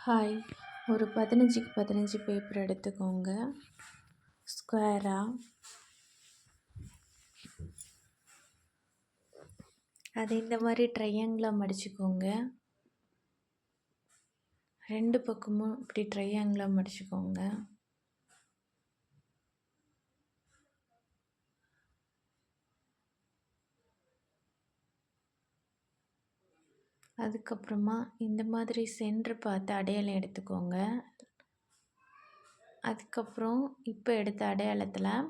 Hi. ஒரு 15க்கு 15 paper எடுத்துக்கோங்க. ஸ்கொயராக அது இந்த மாதிரி ட்ரையாங்கிளாக மடிச்சுக்கோங்க. 2 பக்கமும் இப்படி ட்ரையாங்கிளாக மடிச்சுக்கோங்க. அதுக்கப்புறமா இந்த மாதிரி சென்டர் பார்த்து அடையாளம் எடுத்துக்கோங்க. அதுக்கப்புறம் இப்போ எடுத்த அடையாளத்தில்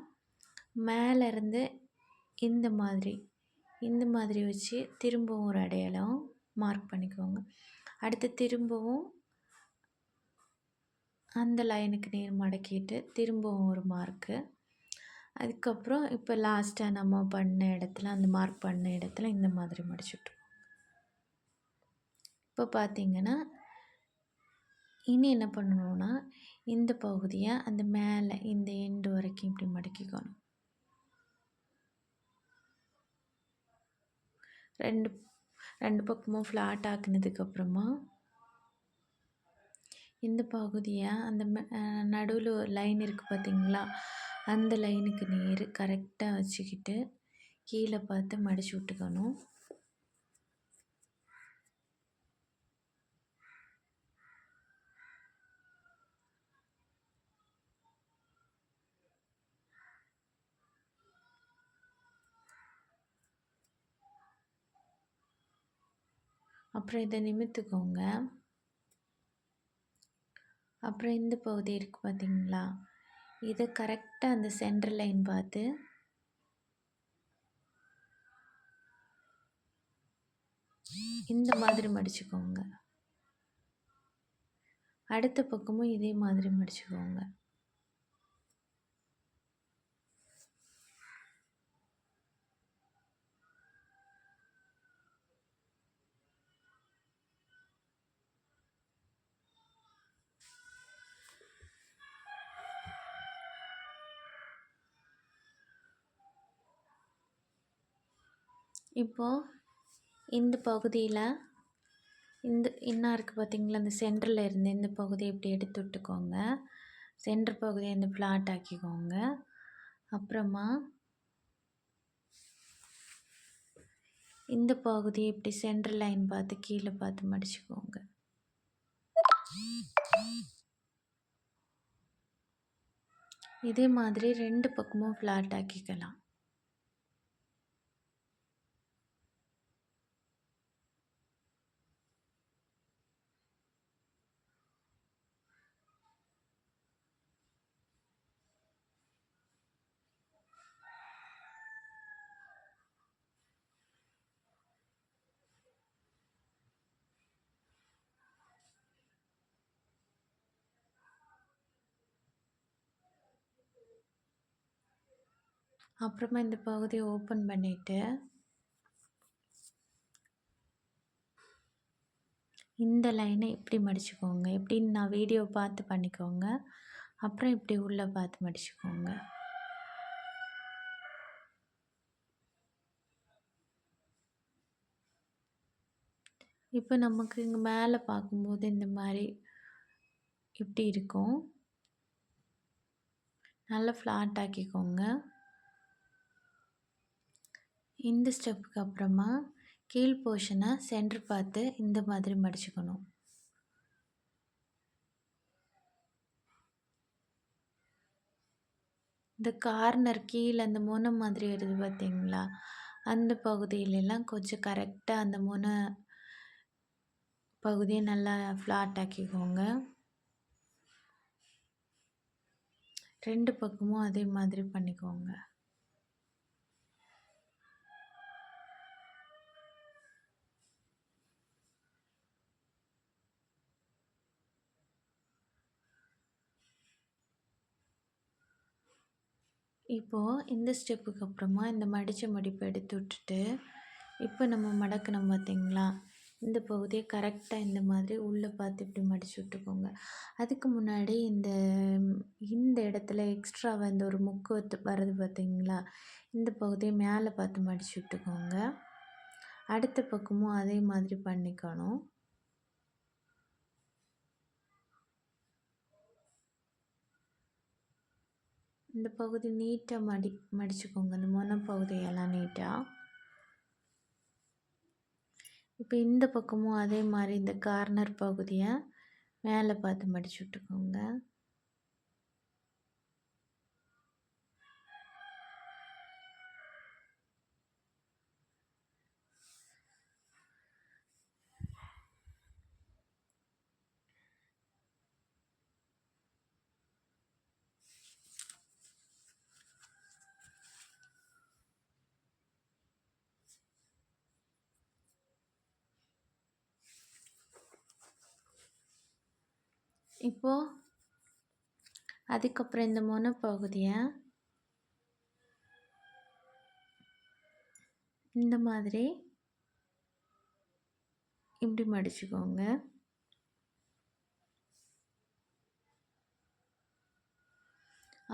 மேலேருந்து இந்த மாதிரி வச்சு திரும்பவும் ஒரு அடையாளம் மார்க் பண்ணிக்கோங்க. அடுத்து திரும்பவும் அந்த லைனுக்கு நேர் மடக்கிட்டு திரும்பவும் ஒரு மார்க்கு. அதுக்கப்புறம் இப்போ லாஸ்ட்டாக நம்ம பண்ண இடத்துல அந்த மார்க் பண்ண இடத்துல இந்த மாதிரி மடிச்சுட்டோம். இப்போ பார்த்தீங்கன்னா இனி என்ன பண்ணணும்னா இந்த பகுதியை அந்த மேலே இந்த எண்டு வரைக்கும் இப்படி மடக்கிக்கணும். ரெண்டு பக்கமும் ஃப்ளாட் ஆக்குனதுக்கப்புறமா இந்த பகுதியை அந்த நடுவில் ஒரு லைன் இருக்குது பார்த்தீங்களா, அந்த லைனுக்கு நேர் கரெக்டாக வச்சுக்கிட்டு கீழே பார்த்து மடிச்சு விட்டுக்கணும். அப்புறம் இதை நிமித்துக்கோங்க. அப்புறம் இந்த பகுதி இருக்குது பார்த்தீங்களா, இதை கரெக்டாக அந்த சென்டர் லைன் பார்த்து இந்த மாதிரி மடிச்சுக்கோங்க. அடுத்த பக்கமும் இதே மாதிரி மடிச்சுக்கோங்க. இப்போது இந்த பகுதியில் இன்னும் இருக்குது பார்த்தீங்களா, அந்த சென்டரில் இருந்து இந்த பகுதியை இப்படி எடுத்து விட்டுக்கோங்க. சென்டர் பகுதியை இந்த ஃப்ளாட் ஆக்கிக்கோங்க. அப்புறமா இந்த பகுதியை இப்படி சென்டர் லைன் பார்த்து கீழே பார்த்து மடிச்சுக்கோங்க. இதே மாதிரி 2 பக்கமும் ஃப்ளாட் ஆக்கிக்கலாம். அப்புறமா இந்த பகுதியை ஓப்பன் பண்ணிவிட்டு இந்த லைனை இப்படி மடிச்சுக்கோங்க. எப்படின்னு நான் வீடியோ பார்த்து பண்ணிக்கோங்க. அப்புறம் இப்படி உள்ளே பார்த்து மடிச்சுக்கோங்க. இப்போ நமக்கு இங்கே மேலே பார்க்கும்போது இந்த மாதிரி இப்படி இருக்கும். நல்லா ஃப்ளாட் ஆக்கிக்கோங்க. இந்த ஸ்டெப்புக்கு அப்புறமா கீழ் போர்ஷனை சென்டர் பார்த்து இந்த மாதிரி மடிச்சுக்கணும். இந்த கார்னர் கீழே அந்த முனை மாதிரி வருது பார்த்தீங்களா, அந்த பகுதியிலெல்லாம் கொஞ்சம் கரெக்டாக அந்த முனை பகுதியை நல்லா ஃப்ளாட் ஆக்கிக்கோங்க. 2 பக்கமும் அதே மாதிரி பண்ணிக்கோங்க. இப்போது இந்த ஸ்டெப்புக்கு அப்புறமா இந்த மடித்த மடிப்பை எடுத்து விட்டுட்டு இப்போ நம்ம மடக்கணும் பார்த்தீங்களா, இந்த பகுதியை கரெக்டாக இந்த மாதிரி உள்ளே பார்த்து இப்படி மடித்து விட்டுக்கோங்க. அதுக்கு முன்னாடி இந்த இடத்துல எக்ஸ்ட்ரா வந்து ஒரு முக்கு வருது பார்த்தீங்களா, இந்த பகுதியை மேலே பார்த்து மடித்து விட்டுக்கோங்க. அடுத்த பக்கமும் அதே மாதிரி பண்ணிக்கணும். இந்த பகுதி நீட்டாக மடிச்சுக்கோங்க, இந்த பகுதியெல்லாம் நீட்டாக. இப்போ இந்த பக்கமும் அதே மாதிரி இந்த கார்னர் பகுதியை மேலே பார்த்து மடிச்சு விட்டுக்கோங்க. இப்போது அதுக்கப்புறம் இந்த பகுதியை இந்த மாதிரி இப்படி மடிச்சுக்கோங்க.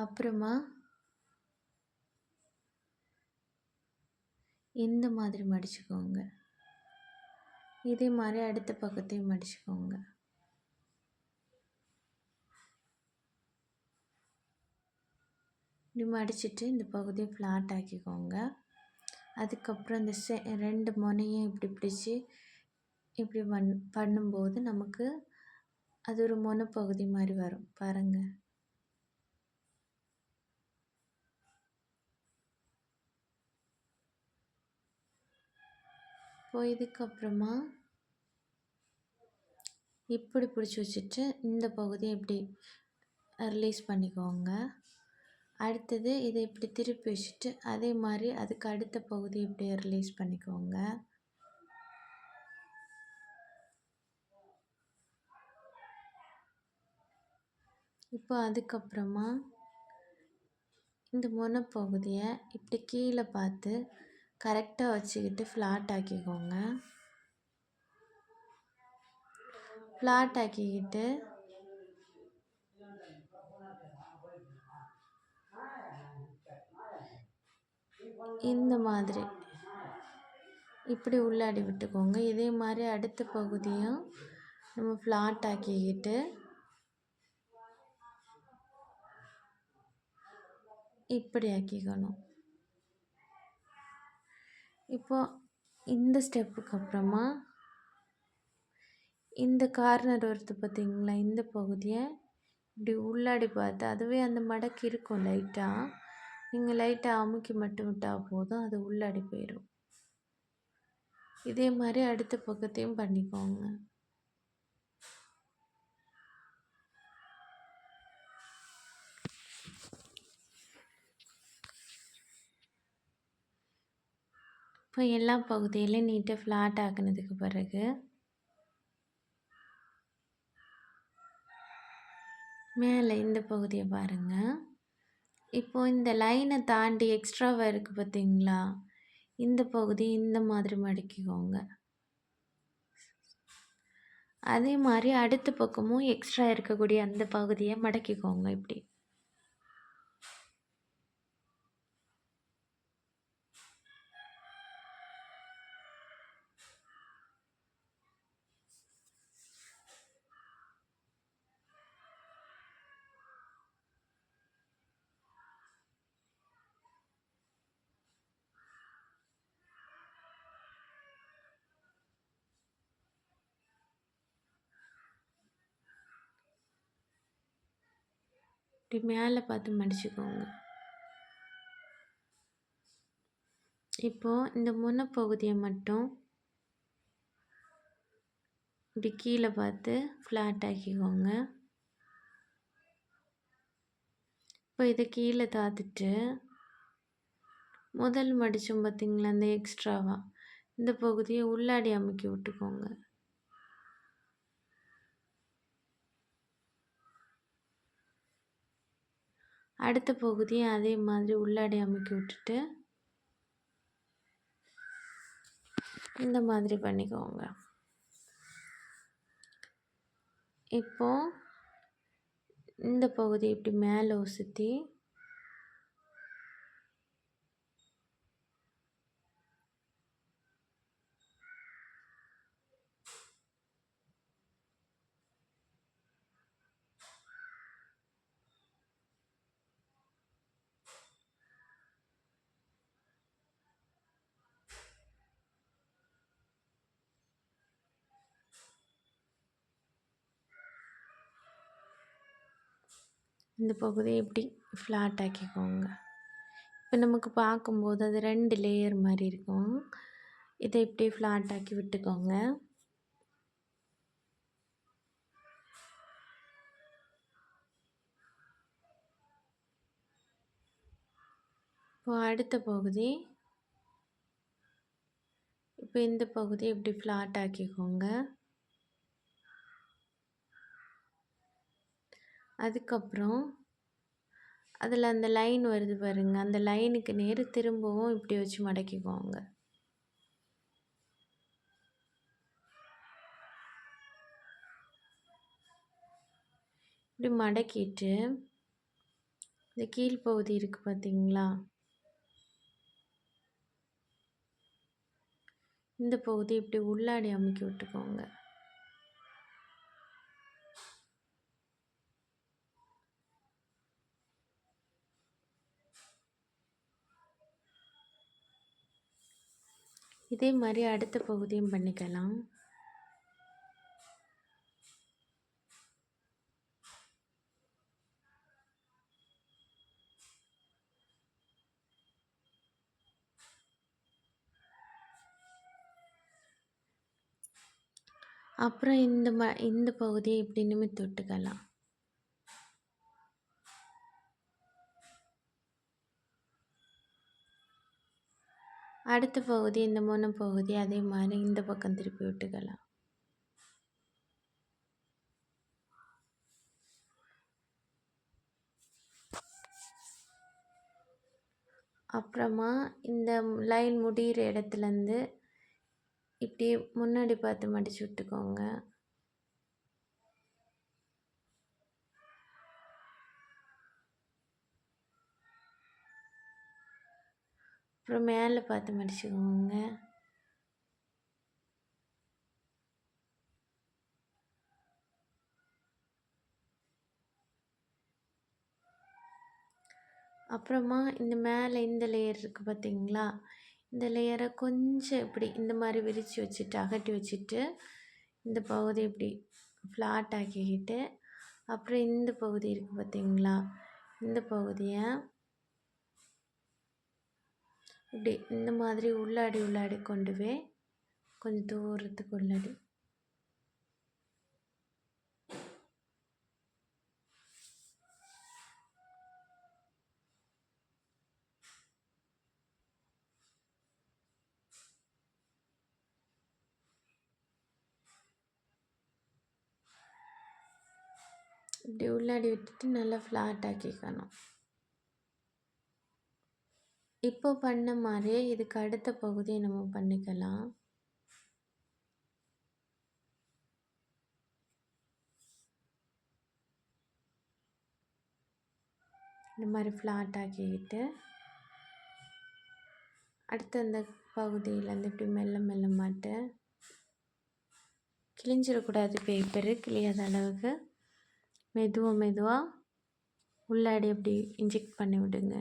அப்புறமா இந்த மாதிரி மடிச்சுக்கோங்க. இதே மாதிரி அடுத்த பக்கத்தையும் மடிச்சுக்கோங்க. இப்படி மடிச்சுட்டு இந்த பகுதியை ஃப்ளாட் ஆக்கிக்கோங்க. அதுக்கப்புறம் இந்த ரெண்டு முனையும் இப்படி பிடிச்சி இப்படி பண்ணும்போது நமக்கு அது ஒரு பகுதி மாதிரி வரும் பாருங்கள். இப்போ இதுக்கப்புறமா இப்படி பிடிச்சி வச்சுட்டு இந்த பகுதியை இப்படி ரிலீஸ் பண்ணிக்கோங்க. அடுத்தது இதை இப்படி திருப்பி வச்சுட்டு அதே மாதிரி அதுக்கு அடுத்த பகுதி இப்படி ரிலீஸ் பண்ணிக்கோங்க. இப்போ அதுக்கப்புறமா இந்த பகுதியை இப்படி கீழே பார்த்து கரெக்டாக வச்சுக்கிட்டு ஃப்ளாட் ஆக்கிக்கோங்க. ஃப்ளாட் ஆக்கிக்கிட்டு இந்த மாதிரி இப்படி உள்ளாடி விட்டுக்கோங்க. இதே மாதிரி அடுத்த பகுதியும் நம்ம ஃப்ளாட் ஆக்கிக்கிட்டு இப்படி ஆக்கிக்கணும். இப்போ இந்த ஸ்டெப்புக்கு அப்புறமா இந்த கார்னர் வருது பார்த்தீங்களா, இந்த பகுதியை இப்படி உள்ளாடி பார்த்து அதுவே அந்த மடக்கு இருக்கும் லைட்டாக, நீங்கள் லைட்டாக அமுக்கி மட்டும் விட்டால் போதும், அது உள்ளாடி போயிடும். இதே மாதிரி அடுத்த பக்கத்தையும் பண்ணிக்கோங்க. இப்போ எல்லா பகுதியிலையும் நீட்டாக ஃப்ளாட் ஆக்குனதுக்கு பிறகு மேலே இந்த பகுதியை பாருங்கள். இப்போது இந்த லைனை தாண்டி எக்ஸ்ட்ராவாக இருக்குது பார்த்தீங்களா, இந்த பகுதி இந்த மாதிரி மடக்கிக்கோங்க. அதே மாதிரி அடுத்த பக்கமும் எக்ஸ்ட்ரா இருக்கக்கூடிய அந்த பகுதியை மடக்கிக்கோங்க இப்படி. இப்படி மேலே பார்த்து மடிச்சுக்கோங்க. இப்போது இந்த முனைப்பகுதியை மட்டும் இப்படி கீழே பார்த்து ஃப்ளாட் ஆக்கிக்கோங்க. இப்போ இதை கீழே தாத்துட்டு முதல் மடித்தோம் பார்த்திங்களா, அந்த எக்ஸ்ட்ராவாக இந்த பகுதியை உள்ளாடி அமுக்கி விட்டுக்கோங்க. அடுத்த பகுதியை அதே மாதிரி உள்ளாடி அமுக்கி விட்டுட்டு இந்த மாதிரி பண்ணிக்கோங்க. இப்போ இந்த பகுதி இப்படி மேலே உசுத்தி இந்த பகுதியை இப்படி ஃப்ளாட் ஆக்கிக்கோங்க. இப்போ நமக்கு பார்க்கும்போது அது 2 லேயர் மாதிரி இருக்கும். இதை இப்படி ஃப்ளாட் ஆக்கி விட்டுக்கோங்க. இப்போ அடுத்த பகுதி, இப்போ இந்த பகுதியை இப்படி ஃப்ளாட் ஆக்கிக்கோங்க. அதுக்கப்புறம் அதில் அந்த லைன் வருது பாருங்க, அந்த லைனுக்கு நேர் திரும்பவும் இப்படி வச்சு மடக்கிக்கோங்க. இப்படி மடக்கிட்டு இந்த கீழ்ப்பகுதி இருக்குது பார்த்தீங்களா, இந்த பகுதி இப்படி உள்ளாடி அமுக்கி விட்டுக்கோங்க. இதே மாதிரி அடுத்த பகுதியும் பண்ணிக்கலாம். அப்புறம் இந்த பகுதியை இப்படி நிமித்தி விட்டுக்கலாம். அடுத்த பகுதி, இந்த முனை பகுதி அதே மாதிரி இந்த பக்கம் திருப்பி விட்டுக்கலாம். அப்புறமா இந்த லைன் முடிகிற இடத்துலேருந்து இப்படி முன்னாடி பார்த்து மடித்து விட்டுக்கோங்க. அப்புறம் மேலே பார்த்து மடிச்சுக்கோங்க. அப்புறமா இந்த மேலே இந்த லேயர் இருக்குது பார்த்தீங்களா, இந்த லேயரை கொஞ்சம் இப்படி இந்த மாதிரி விரித்து வச்சுட்டு அகட்டி வச்சுட்டு இந்த பகுதி இப்படி ஃப்ளாட் ஆக்கிக்கிட்டு, அப்புறம் இந்த பகுதி இருக்குது பார்த்தீங்களா, இந்த பகுதியை இப்படி இந்த மாதிரி உள்ளாடி கொண்டு போய் கொஞ்சம் தூரத்துக்கு உள்ளாடி இப்படி உள்ளாடி விட்டுட்டு நல்லா ஃப்ளாட் ஆக்கிக்கணும். இப்போ பண்ண மாதிரியே இதுக்கு அடுத்த பகுதியை நம்ம பண்ணிக்கலாம். இந்த மாதிரி ஃப்ளாட் ஆக்கிக்கிட்டு அடுத்து அந்த பகுதியிலேருந்து இப்படி மெல்ல மாட்டு கிழிஞ்சிடக்கூடாது, பேப்பரு கிழியாத அளவுக்கு மெதுவாக உள்ளாடி அப்படி இன்ஜெக்ட் பண்ணி விடுங்க.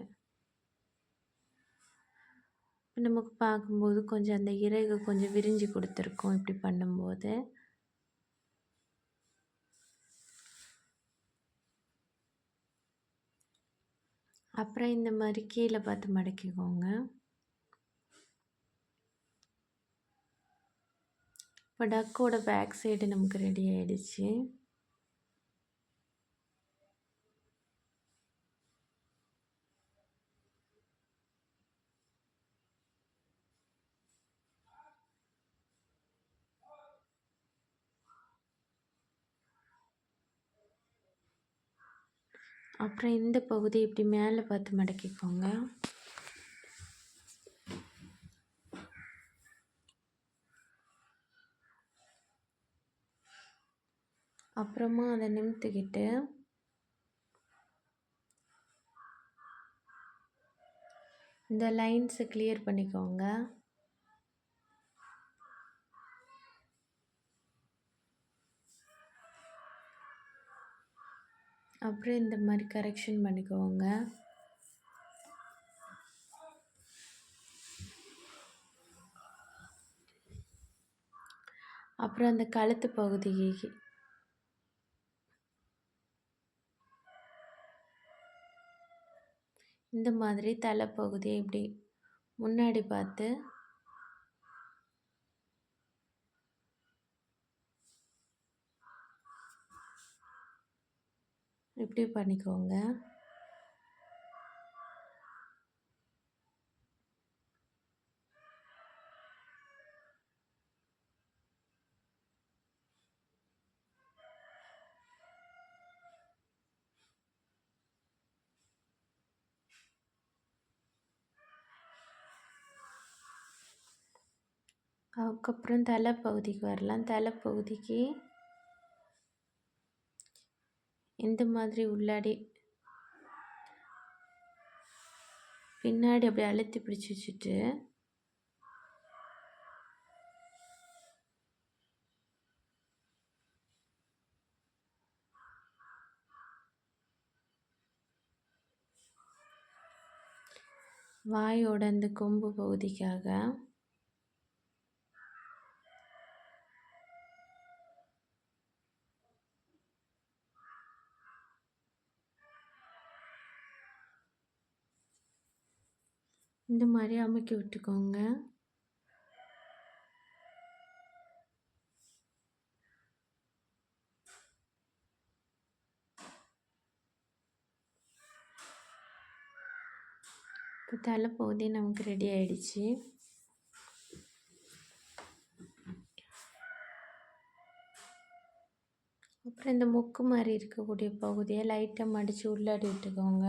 நமக்கு பார்க்கும்போது கொஞ்சம் அந்த இறகு கொஞ்சம் விரிஞ்சு கொடுத்துருக்கோம் இப்படி பண்ணும்போது. அப்புறம் இந்த மாதிரி கீழே பார்த்து மடக்கிக்கோங்க. இப்போ டக்கோட பேக் சைடு நமக்கு ரெடி ஆகிடுச்சு. அப்புறம் இந்த பகுதி இப்படி மேலே பார்த்து மடக்கிக்கோங்க. அப்புறமா அதை நிமித்திக்கிட்டு இந்த லைன்ஸை கிளியர் பண்ணிக்கோங்க. அப்புறம் இந்த மாதிரி கரெக்ஷன் பண்ணிக்கோங்க. அப்புறம் அந்த கழுத்து பகுதி இந்த மாதிரி தலைப்பகுதியை இப்படி முன்னாடி பார்த்து இப்படி பண்ணிக்கோங்க. அதுக்கப்புறம் தலைப்பகுதிக்கு வரலாம். தலைப்பகுதிக்கு இந்த மாதிரி உள்ளாடி பின்னாடி அப்படி அழுத்தி பிடிச்சி வச்சுட்டு வாயோட இந்த கொம்பு பகுதிக்காக இந்த மாதிரி அமுக்கி விட்டுக்கோங்க. இப்போ தலைப்பகுதி நமக்கு ரெடி ஆயிடுச்சு. அப்புறம் இந்த முக்கு மாதிரி இருக்கக்கூடிய பகுதியை லைட்டாக மடித்து உள்ளாடி விட்டுக்கோங்க.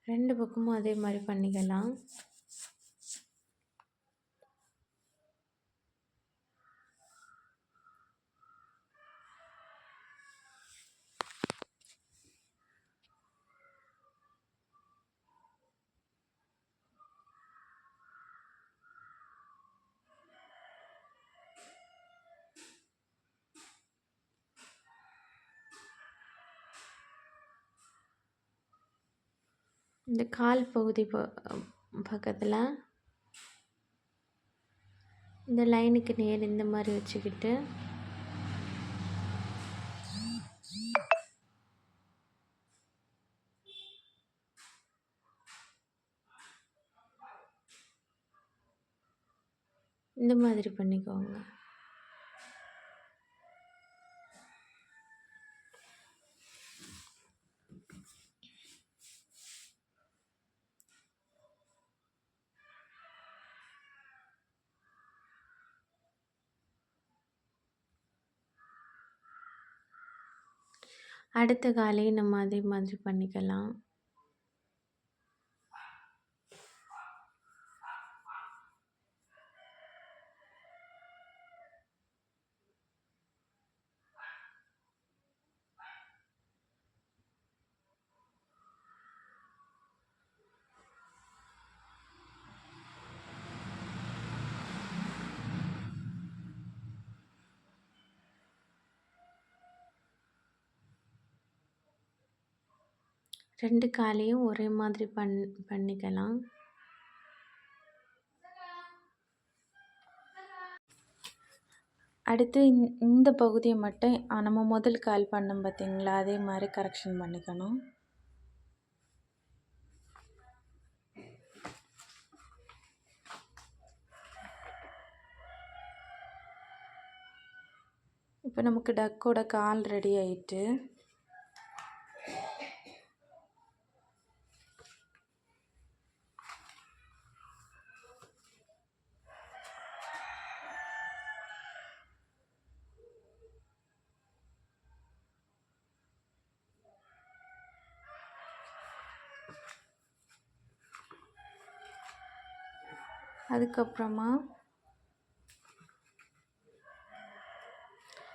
ரெண்டு பக்கமும் அதே மாதிரி பண்ணிக்கலாம். இந்த கால் பகுதி பக்கத்தில் இந்த லைனுக்கு நேர் இந்த மாதிரி வச்சுக்கிட்டு இந்த மாதிரி பண்ணிக்கோங்க. அடுத்த காலையும் நம்ம அதே மாதிரி பண்ணிக்கலாம். ரெண்டு காலையும் ஒரே மாதிரி பண்ணிக்கலாம். அடுத்து இந்த பகுதியை மட்டும் நம்ம முதல் கால் பண்ணோம் பார்த்தீங்களா, அதே மாதிரி கரெக்ஷன் பண்ணிக்கணும். இப்போ நமக்கு டக்கோட கால் ரெடி ஆயிட்டு. அதுக்கப்புறமா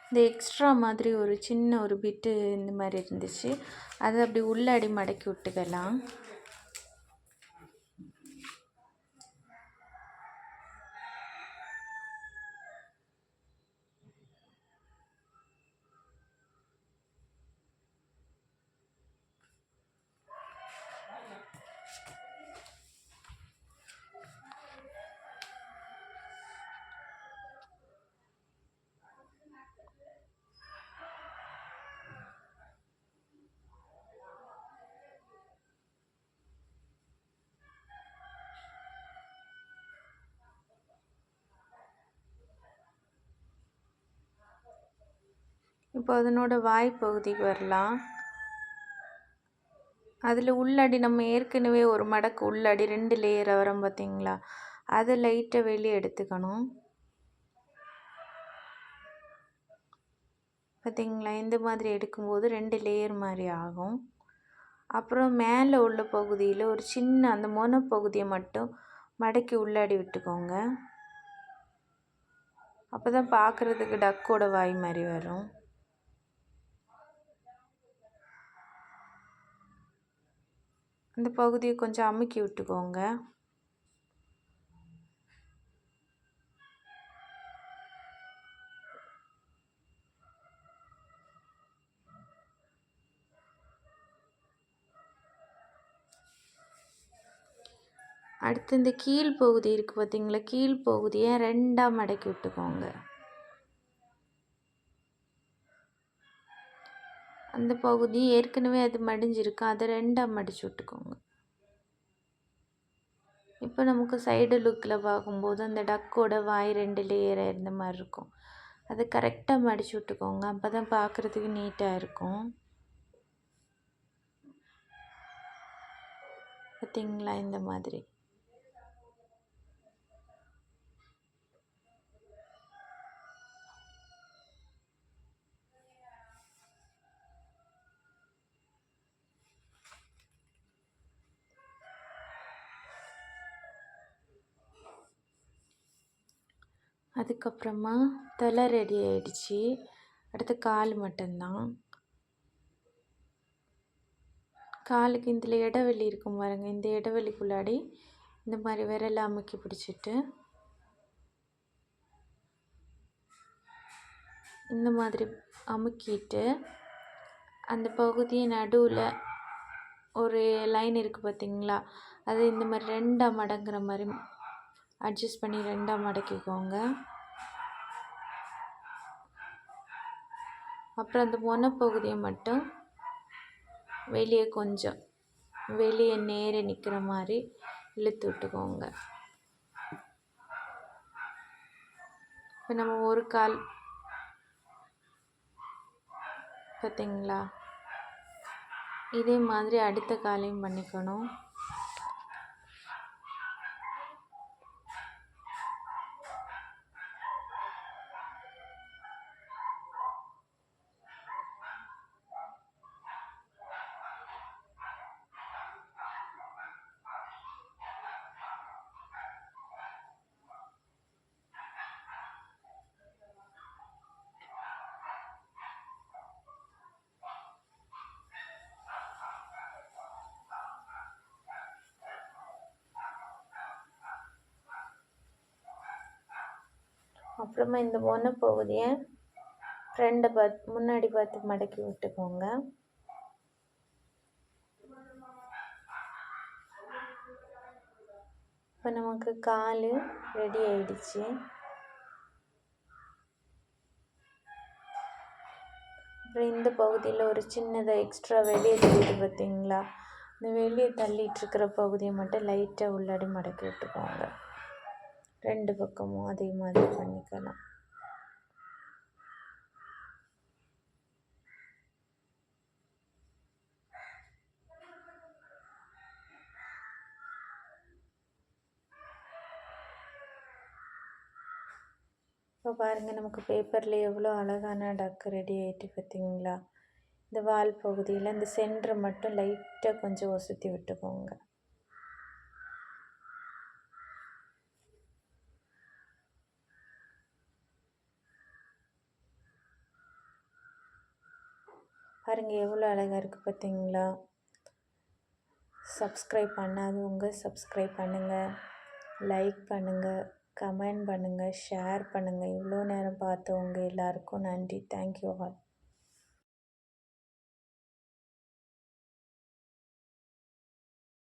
இந்த எக்ஸ்ட்ரா மாதிரி ஒரு சின்ன ஒரு பிட்டு இந்த மாதிரி இருந்துச்சு, அதை அப்படி உள்ளாடி மடக்கி விட்டுக்கலாம். இப்போ அதனோட வாய் பகுதிக்கு வரலாம். அதில் உள்ளடி நம்ம ஏற்கனவே ஒரு மடக்கு உள்ளடி 2 லேயர் வரோம் பார்த்தீங்களா, அதை லைட்டாக வெளியே எடுத்துக்கணும். பார்த்தீங்களா, இந்த மாதிரி எடுக்கும்போது 2 லேயர் மாதிரி ஆகும். அப்புறம் மேலே உள்ள பகுதியில் ஒரு சின்ன அந்த மொன பகுதியை மட்டும் மடக்கி உள்ளாடி விட்டுக்கோங்க. அப்போ தான் பார்க்குறதுக்கு டக்கோட வாய் மாதிரி வரும். அந்த பகுதியை கொஞ்சம் அமுக்கி விட்டுக்கோங்க. அடுத்து இந்த கீழ் பகுதி இருக்குது பார்த்தீங்களா, கீழ் பகுதியை 2ஆக மடக்கி விட்டுக்கோங்க. அந்த பகுதி ஏற்கனவே அது மடிஞ்சிருக்கு, அதை 2ஆக மடித்து விட்டுக்கோங்க. இப்போ நமக்கு சைடு லுக்கில் பார்க்கும்போது அந்த டக்கோட வாய் 2 லேயர் இருந்த மாதிரி இருக்கும். அதை கரெக்டாக மடித்து விட்டுக்கோங்க. அப்போ தான் பார்க்குறதுக்கு நீட்டாக இருக்கும். பார்த்தீங்களா, இந்த மாதிரி. அதுக்கப்புறமா தலை ரெடி ஆயிடுச்சு. அடுத்து கால் மட்டும்தான். காலுக்கு இதில் இடைவெளி இருக்கும் பாருங்க, இந்த இடைவெளிக்குள்ளாடி இந்த மாதிரி விரலை அமுக்கி பிடிச்சிட்டு இந்த மாதிரி அமுக்கிட்டு அந்த பகுதியை நடுவில் ஒரு லைன் இருக்குது பார்த்தீங்களா, அது இந்த மாதிரி 2ஆக மடங்குற மாதிரி அட்ஜஸ்ட் பண்ணி 2ஆக மடக்கிக்கோங்க. அப்புறம் அந்த மொனப்பகுதியை மட்டும் வெளியே கொஞ்சம் வெளியே நேரே நிற்கிற மாதிரி இழுத்து விட்டுக்கோங்க. இப்போ நம்ம ஒரு கால் பார்த்தீங்களா, இதே மாதிரி அடுத்த காலையும் பண்ணிக்கணும். அப்புறமா இந்த மொனப்பகுதியை ஃப்ரெண்டை முன்னாடி பார்த்து மடக்கி விட்டுக்கோங்க. இப்போ நமக்கு கால் ரெடி ஆயிடுச்சு. அப்புறம் இந்த பகுதியில் ஒரு சின்னதாக எக்ஸ்ட்ரா வெளியே தள்ளிட்டு பார்த்தீங்களா, இந்த வெளியே தள்ளிட்டுருக்கிற பகுதியை மட்டும் லைட்டாக உள்ளாடி மடக்கி விட்டுக்கோங்க. 2 பக்கமும் அதே மாதிரி பண்ணிக்கலாம். இப்போ பாருங்கள், நமக்கு பேப்பரில் எவ்வளோ அழகான டக்கு ரெடி ஆகிட்டு பார்த்தீங்களா. இந்த வால் பகுதியில் இந்த சென்டரை மட்டும் லைட்டாக கொஞ்சம் ஒசுத்தி விட்டுக்கோங்க. பாருங்கள் எவ்வளோ அழகாக இருக்குது பார்த்தீங்களா. சப்ஸ்கிரைப் பண்ணாதவங்க சப்ஸ்கிரைப் பண்ணுங்கள், லைக் பண்ணுங்கள், கமெண்ட் பண்ணுங்கள், ஷேர் பண்ணுங்கள். இவ்வளோ நேரம் பார்த்தவங்க எல்லாருக்கும் நன்றி. Thank you all.